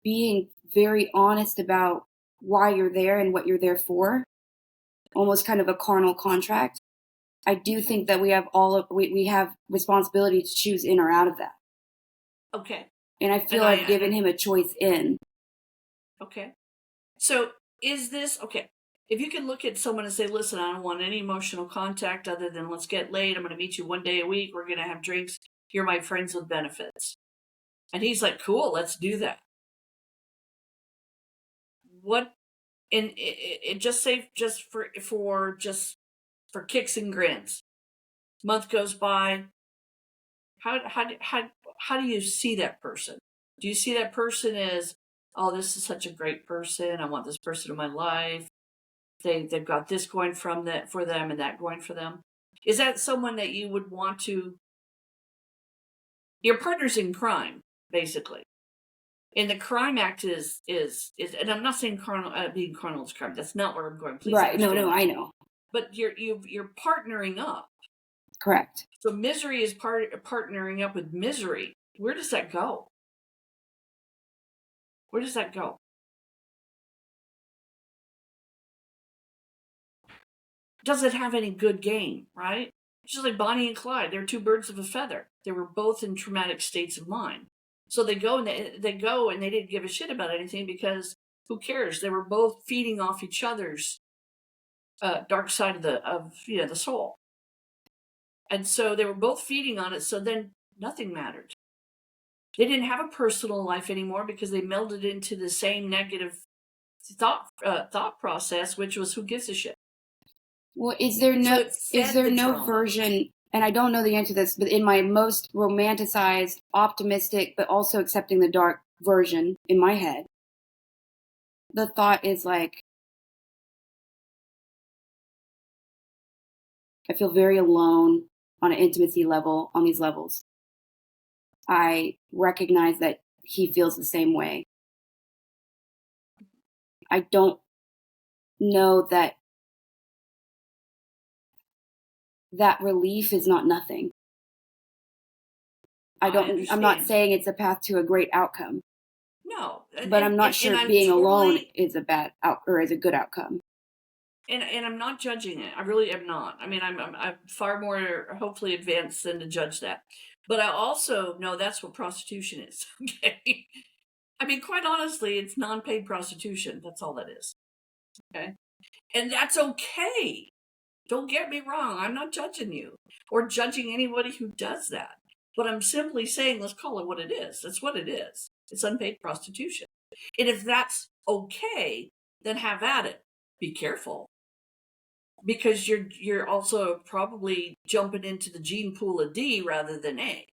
A: being very honest about why you're there and what you're there for, almost kind of a carnal contract, I do think that we have responsibility to choose in or out of that.
B: Okay.
A: And I feel I've given him a choice in.
B: Okay. So is this okay? If you can look at someone and say, listen, I don't want any emotional contact other than let's get laid. I'm going to meet you one day a week. We're going to have drinks. You're my friends with benefits. And he's like, cool, let's do that. What, and it just say, just for kicks and grins. Month goes by. How do you see that person? Do you see that person as, oh, this is such a great person. I want this person in my life. They've got this going for them and that going for them. Is that someone that you would want to? Your partner's in crime, basically. And the crime act is, and I'm not saying being carnal is crime. That's not where I'm going. Please
A: Right?
B: understand.
A: No, I know.
B: But you're partnering up.
A: Correct.
B: So misery is partnering up with misery. Where does that go? Where does that go? Does it have any good game, right? It's just like Bonnie and Clyde. They're two birds of a feather. They were both in traumatic states of mind. So they go and they didn't give a shit about anything because who cares? They were both feeding off each other's dark side of the soul. And so they were both feeding on it. So then nothing mattered. They didn't have a personal life anymore because they melded into the same negative thought process, which was who gives a shit.
A: Well, is there no version, and I don't know the answer to this, but in my most romanticized, optimistic, but also accepting the dark version in my head, the thought is like, I feel very alone on an intimacy level, on these levels. I recognize that he feels the same way. I don't know that relief is not nothing. I'm not saying it's a path to a great outcome.
B: No.
A: But I'm not sure being alone is a bad or is a good outcome.
B: And I'm not judging it. I really am not. I mean, I'm far more hopefully advanced than to judge that. But I also know that's what prostitution is. Okay. I mean, quite honestly, it's non-paid prostitution. That's all that is. Okay. And that's okay. Don't get me wrong. I'm not judging you or judging anybody who does that. But I'm simply saying, let's call it what it is. That's what it is. It's unpaid prostitution. And if that's okay, then have at it. Be careful. Because you're also probably jumping into the gene pool of D rather than A.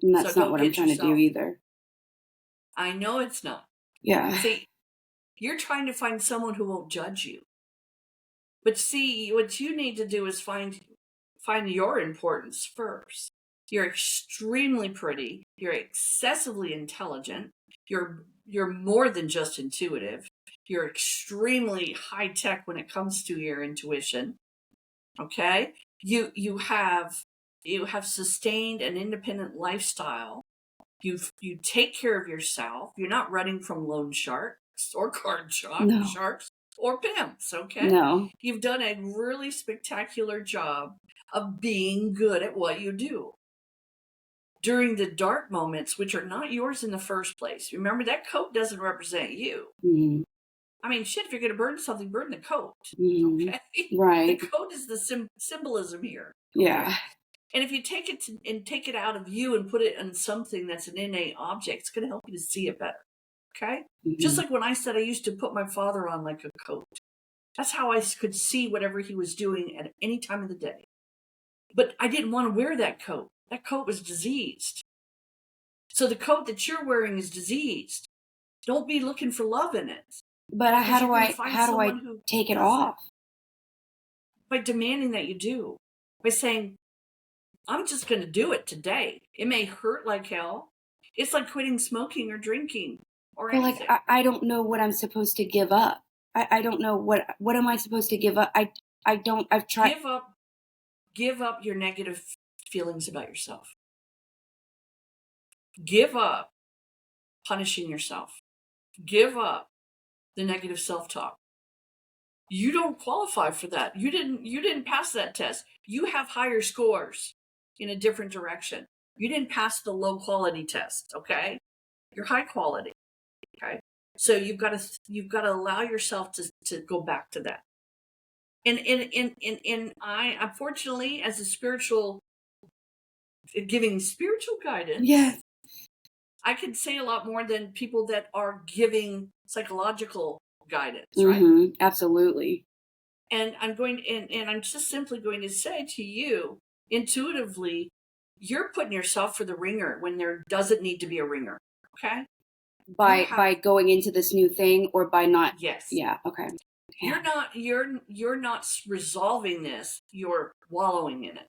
A: And that's not what I'm trying to do either.
B: I know it's not.
A: Yeah.
B: See, you're trying to find someone who won't judge you. But see, what you need to do is find your importance first. You're extremely pretty. You're excessively intelligent. You're more than just intuitive. You're extremely high tech when it comes to your intuition. Okay? You have sustained an independent lifestyle. You take care of yourself. You're not running from loan sharks or card sharks or pimps, okay?
A: No.
B: You've done a really spectacular job of being good at what you do. During the dark moments, which are not yours in the first place. Remember, that coat doesn't represent you.
A: Mm-hmm.
B: I mean, shit, if you're going to burn something, burn the coat.
A: Mm-hmm.
B: Okay?
A: Right.
B: The coat is the symbolism here.
A: Yeah.
B: Okay? And if you take it out of you and put it in something that's an innate object, it's going to help you to see it better. Okay? Just
A: Mm-hmm.
B: like when I said I used to put my father on like a coat. That's how I could see whatever he was doing at any time of the day. But I didn't want to wear that coat. That coat was diseased. So the coat that you're wearing is diseased. Don't be looking for love in it.
A: But
B: Because you're going to find
A: how do I
B: someone who
A: take it
B: does
A: off?
B: by demanding that you do. By saying, I'm just going to do it today. It may hurt like hell. It's like quitting smoking or drinking or
A: But like
B: anything.
A: I don't know what I'm supposed to give up. I don't know what am I supposed to give up? I don't I've tried.
B: Give up your negative feelings about yourself. Give up punishing yourself. Give up the negative self-talk. You don't qualify for that. You didn't pass that test. You have higher scores in a different direction. You didn't pass the low quality test, okay? You're high quality, okay? So you've got to allow yourself to go back to that. And I, unfortunately, as a spiritual, giving spiritual guidance,
A: Yes.
B: I can say a lot more than people that are giving psychological guidance, right?
A: Mm-hmm. Absolutely.
B: And I'm just simply going to say to you, intuitively, you're putting yourself for the ringer when there doesn't need to be a ringer. Okay?
A: By going into this new thing, or by not.
B: Yes.
A: Yeah. Okay. Yeah.
B: You're not resolving this, you're wallowing in it.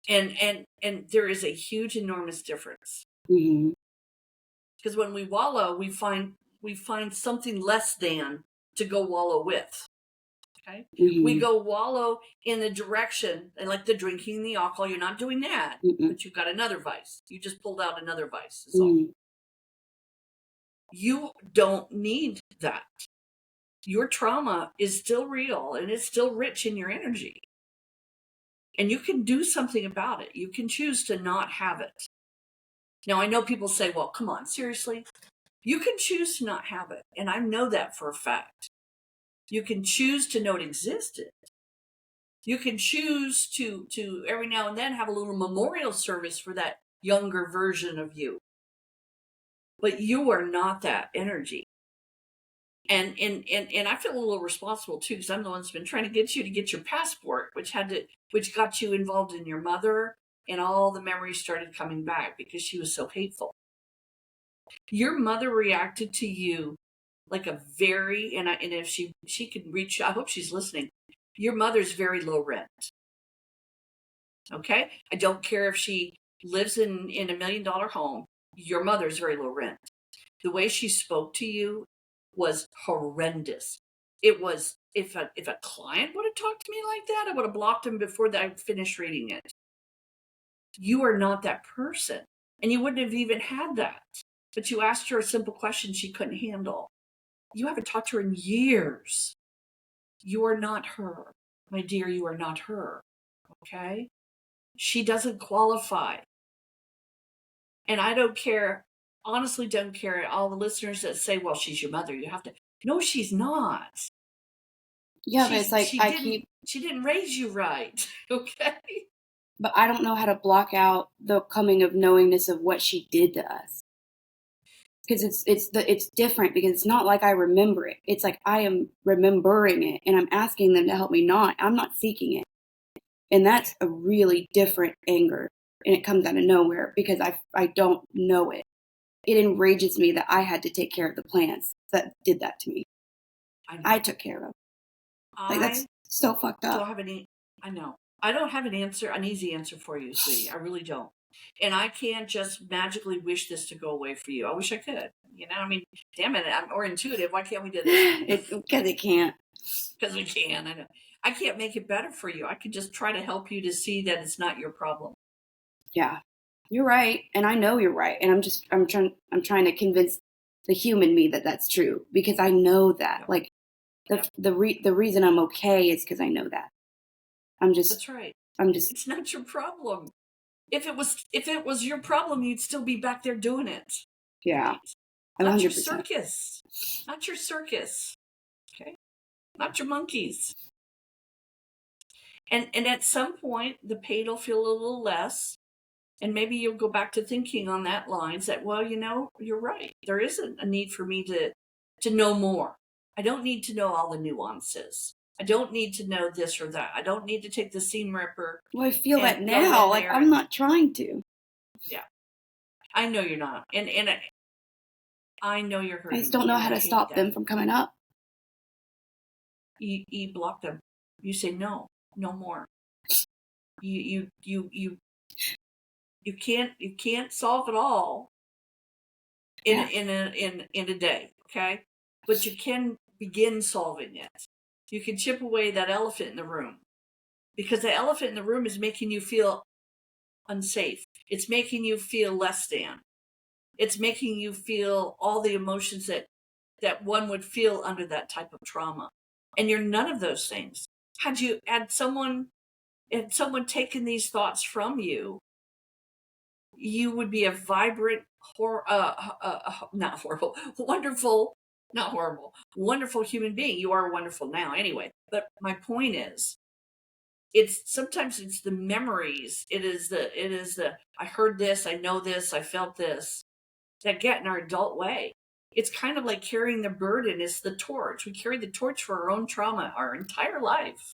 B: And there is a huge, enormous difference.
A: Mm-hmm.
B: Because when we wallow, we find something less than to go wallow with. Okay?
A: Mm-hmm.
B: We go wallow in the direction, and like the drinking, the alcohol, you're not doing that, but you've got another vice. You just pulled out another vice. So you don't need that. Your trauma is still real and it's still rich in your energy. And you can do something about it. You can choose to not have it. Now, I know people say, well, come on, seriously? You can choose to not have it. And I know that for a fact. You can choose to know it existed. You can choose to every now and then have a little memorial service for that younger version of you. But you are not that energy. And I feel a little responsible too, because I'm the one that's been trying to get you to get your passport, which got you involved in your mother, and all the memories started coming back because she was so hateful. Your mother reacted to you like a very, and if she could reach, I hope she's listening. Your mother's very low rent. Okay? I don't care if she lives in a $1 million home. Your mother's very low rent. The way she spoke to you was horrendous. It was, if a client would have talked to me like that, I would have blocked him before I finished reading it. You are not that person. And you wouldn't have even had that. But you asked her a simple question she couldn't handle. You haven't talked to her in years. You are not her. My dear, you are not her. Okay? She doesn't qualify. And I don't care, honestly don't care, all the listeners that say, well, she's your mother, you have to. No, she's not.
A: Yeah, but it's like
B: she didn't raise you right. Okay?
A: But I don't know how to block out the coming of knowingness of what she did to us. Because it's different, because it's not like I remember it. It's like I am remembering it, and I'm asking them to help me not. I'm not seeking it. And that's a really different anger, and it comes out of nowhere because I don't know it. It enrages me that I had to take care of the plants that did that to me. I took care of. Like, that's so fucked up.
B: I know. I don't have an easy answer for you, sweetie. I really don't. And I can't just magically wish this to go away for you. I wish I could. You know, I mean, damn it, I'm more intuitive. Why can't we do this?
A: Because it can't.
B: Because we can. I know. I can't make it better for you. I could just try to help you to see that it's not your problem.
A: Yeah, you're right, and I know you're right, and I'm trying to convince the human me that that's true, because I know that. Yep. Like the reason I'm okay is because I know that.
B: That's right. It's not your problem. If it was your problem, you'd still be back there doing it.
A: Yeah.
B: Right? Not your circus. Not your circus. Okay? Not your monkeys. And at some point the pain will feel a little less, And maybe you'll go back to thinking on that lines that, well, you're right. There isn't a need for me to know more. I don't need to know all the nuances. I don't need to know this or that. I don't need to take the seam ripper.
A: Well, I feel that
B: and go
A: now.
B: in
A: Like,
B: there
A: I'm
B: and-
A: not trying to.
B: Yeah, I know you're not. And I know you're hurting.
A: I just don't know
B: and
A: how
B: I
A: to
B: hate
A: stop
B: that.
A: them from coming up.
B: You block them. You say no more. You can't solve it all in a day, okay? But you can begin solving it. You can chip away that elephant in the room, because the elephant in the room is making you feel unsafe. It's making you feel less than. It's making you feel all the emotions that one would feel under that type of trauma. And you're none of those things. Had someone taken these thoughts from you, you would be a vibrant, not horrible, wonderful, not horrible, wonderful human being. You are wonderful now anyway. But my point is, sometimes it's the memories. It is the, I heard this, I know this, I felt this, that get in our adult way. It's kind of like carrying the burden. It's the torch. We carry the torch for our own trauma our entire life.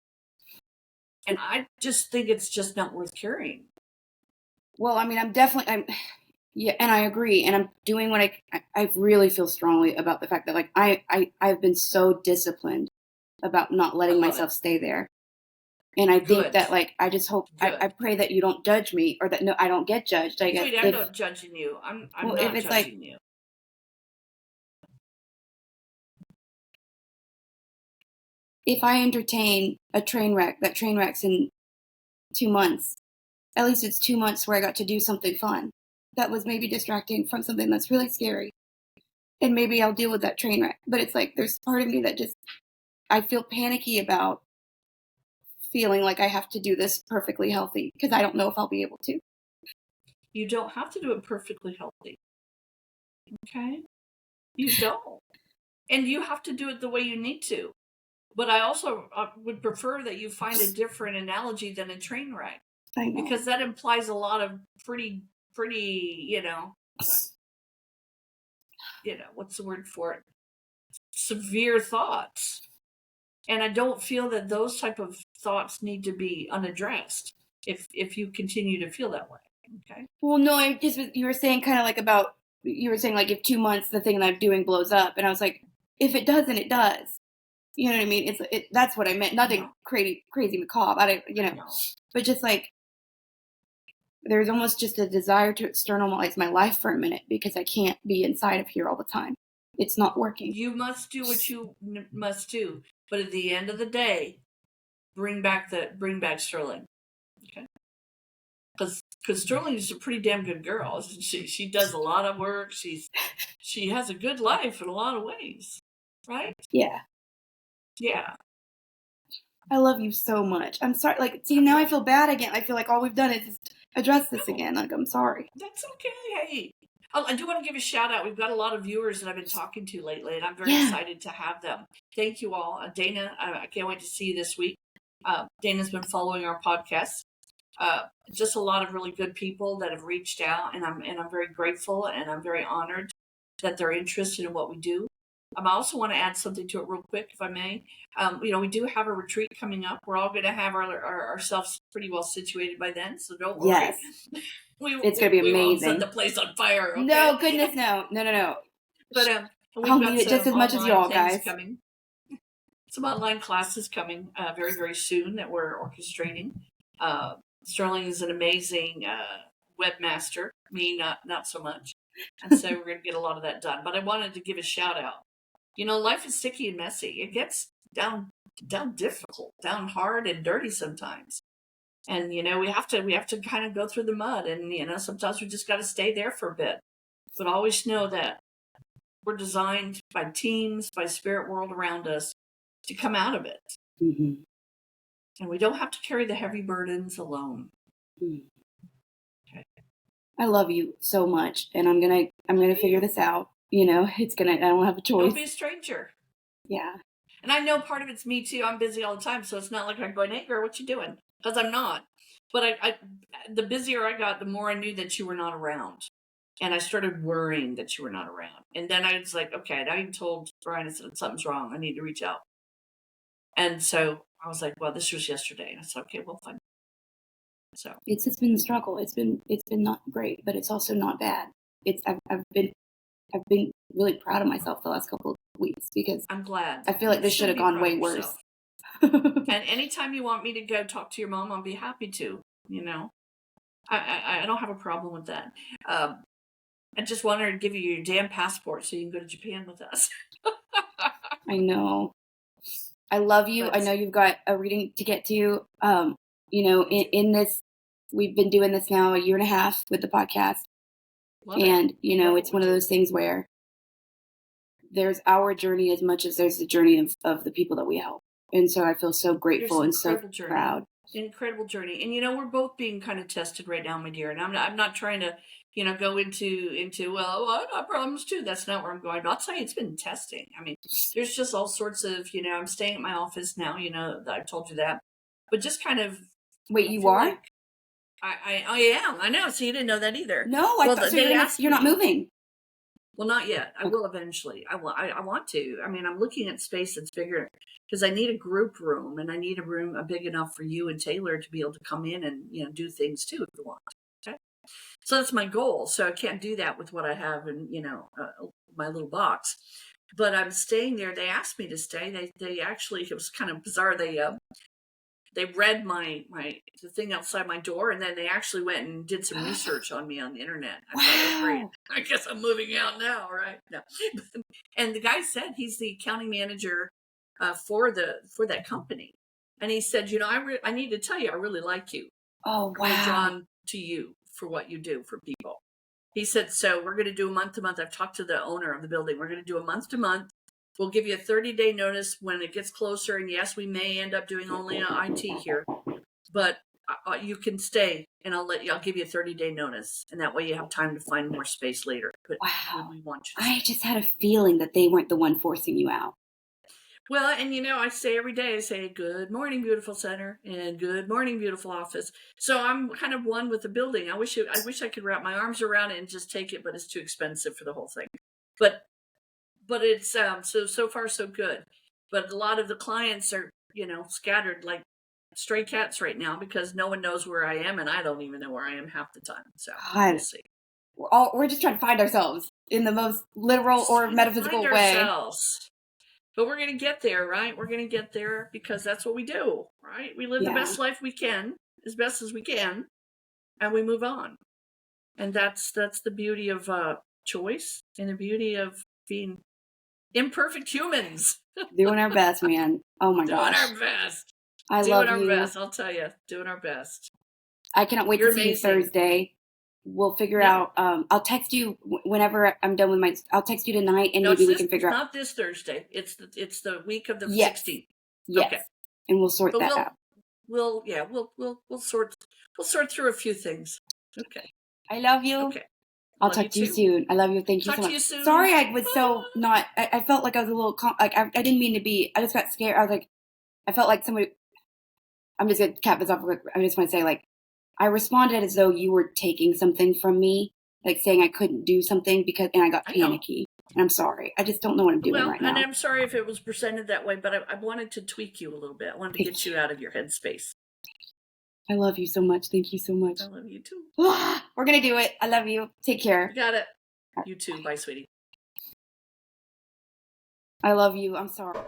B: And I just think it's just not worth carrying.
A: Well, I mean, yeah, and I agree. And I'm doing what I really feel strongly about the fact that, like, I've been so disciplined about not letting myself stay there. And I think that, like, I just hope, I pray that you don't judge me, or that, no, I don't get judged. I guess.
B: Wait, I'm not judging you. I'm not judging you.
A: If I entertain a train wreck, that train wreck's in 2 months, at least it's 2 months where I got to do something fun that was maybe distracting from something that's really scary. And maybe I'll deal with that train wreck. But it's like, there's part of me that just, I feel panicky about feeling like I have to do this perfectly healthy, because I don't know if I'll be able to.
B: You don't have to do it perfectly healthy. Okay? You don't. And you have to do it the way you need to. But I also would prefer that you find a different analogy than a train wreck.
A: I know.
B: Because that implies a lot of pretty, what's the word for it? Severe thoughts. And I don't feel that those type of thoughts need to be unaddressed if you continue to feel that way. Okay.
A: Well, no, you were saying kind of like about, you were saying like if 2 months the thing that I'm doing blows up, and I was like, if it doesn't, it does. You know what I mean? That's what I meant. Nothing crazy macabre. But just like, there's almost just a desire to externalize my life for a minute, because I can't be inside of here all the time. It's not working.
B: You must do what you must do, but at the end of the day, bring back Sterling. Okay. Because Sterling is a pretty damn good girl. She does a lot of work. She has a good life in a lot of ways, right?
A: Yeah.
B: Yeah.
A: I love you so much. I'm sorry. Like, see, now I feel bad again. I feel like all we've done is just address this again. Like, I'm sorry.
B: That's okay. Hey, I do want to give a shout out. We've got a lot of viewers that I've been talking to lately, and I'm very excited to have them. Thank you all. Dana, I can't wait to see you this week. Dana's been following our podcast. Just a lot of really good people that have reached out, and I'm very grateful, and I'm very honored that they're interested in what we do. I also want to add something to it real quick, if I may. We do have a retreat coming up. We're all going to have ourselves pretty well situated by then, so don't worry.
A: Yes. It's going to be amazing.
B: We won't set the place on fire. Okay?
A: No, goodness, no.
B: But
A: I'll need it just as much as y'all, guys.
B: Coming. Some online classes coming very, very soon that we're orchestrating. Sterling is an amazing webmaster. Me, not so much. And so we're going to get a lot of that done. But I wanted to give a shout out. Life is sticky and messy. It gets down difficult, down hard and dirty sometimes. And, we have to kind of go through the mud, and, sometimes we just got to stay there for a bit. But always know that we're designed by teams, by spirit world around us to come out of it.
A: Mm-hmm.
B: And we don't have to carry the heavy burdens alone.
A: Mm-hmm. Okay. I love you so much, and I'm going to figure this out. I don't have a choice.
B: Don't be a stranger.
A: Yeah.
B: And I know part of it's me too. I'm busy all the time, so it's not like I'm going, hey girl, what you doing? Because I'm not. But the busier I got, the more I knew that you were not around. And I started worrying that you were not around. And then I was like, okay, I even told Brian, I said, something's wrong. I need to reach out. And so I was like, well, this was yesterday. And I said, okay, well, fine. So
A: it's just been a struggle. It's been not great, but it's also not bad. I've been really proud of myself the last couple of weeks because
B: I'm glad.
A: I feel like this should have gone way worse.
B: And anytime you want me to go talk to your mom, I'll be happy to. You know, I don't have a problem with that. I just wanted to give you your damn passport so you can go to Japan with us.
A: I know. I love you. I know you've got a reading to get to. You know, in this, we've been doing this now a year and a half with the podcast. And, you know, it's one of those things where there's our journey as much as there's the journey of the people that we help. And so I feel so grateful and so proud.
B: Incredible journey. And, you know, we're both being kind of tested right now, my dear. And I'm not trying to, you know, go into well, I got problems too. That's not where I'm going. I'll tell you, it's been testing. I mean, there's just all sorts of, you know, I'm staying at my office now, you know, I've told you that. But just kind of.
A: Wait, you are?
B: Like I am. I know. So you didn't know that either.
A: No, I thought you're not moving.
B: Well, not yet. I will eventually. I want to. I mean, I'm looking at space that's bigger because I need a group room and I need a room big enough for you and Taylor to be able to come in and, you know, do things too if you want. Okay. So that's my goal. So I can't do that with what I have in, you know, my little box. But I'm staying there. They asked me to stay. They actually, it was kind of bizarre. They read the thing outside my door, and then they actually went and did some research on me on the internet. I thought, great. I guess I'm moving out now, right? No. And the guy said he's the accounting manager for that company, and he said, you know, I need to tell you, I really like you.
A: Oh, wow.
B: I'm drawn to you for what you do for people. He said, so we're going to do a month to month. I've talked to the owner of the building. We're going to do a month to month. We'll give you a 30-day notice when it gets closer. And yes, we may end up doing only an IT here, but you can stay and I'll give you a 30-day notice. And that way you have time to find more space later. But
A: wow.
B: We want you
A: I just had a feeling that they weren't the one forcing you out.
B: Well, and you know, I say every day, I say, good morning, beautiful center, and good morning, beautiful office. So I'm kind of one with the building. I wish I could wrap my arms around it and just take it, but it's too expensive for the whole thing. But it's so far so good. But a lot of the clients are, you know, scattered like stray cats right now because no one knows where I am, and I don't even know where I am half the time. So we'll see.
A: We're just trying to find ourselves in the most literal or metaphysical way.
B: But we're going to get there, right? We're going to get there because that's what we do, right? We live the best life we can, as best as we can, and we move on. And that's the beauty of choice and the beauty of being imperfect humans.
A: Doing our best, man. Oh my gosh.
B: Doing our best.
A: I love you.
B: Doing our best, I'll tell you. Doing our best.
A: I cannot wait to see you Thursday. We'll figure out. I'll text you whenever I'm done with I'll text you tonight, and maybe we can figure out.
B: Not this Thursday. It's the week of the 16th.
A: Yes. Okay. And we'll sort that out.
B: We'll sort through a few things. Okay.
A: I love you.
B: Okay.
A: I'll talk to you soon. I love you. Thank you so much. Sorry, I was so not. I felt like I was a little. I didn't mean to be. I just got scared. I was like, I felt like somebody. I'm just gonna cap this off. I just want to say, like, I responded as though you were taking something from me, like saying I couldn't do something and I got panicky. And I'm sorry. I just don't know what I'm doing right now.
B: And I'm sorry if it was presented that way, but I wanted to tweak you a little bit. I wanted to get you out of your headspace.
A: I love you so much. Thank you so much.
B: I love you too.
A: We're going to do it. I love you. Take care.
B: You got it. You too. Bye, sweetie.
A: I love you. I'm sorry.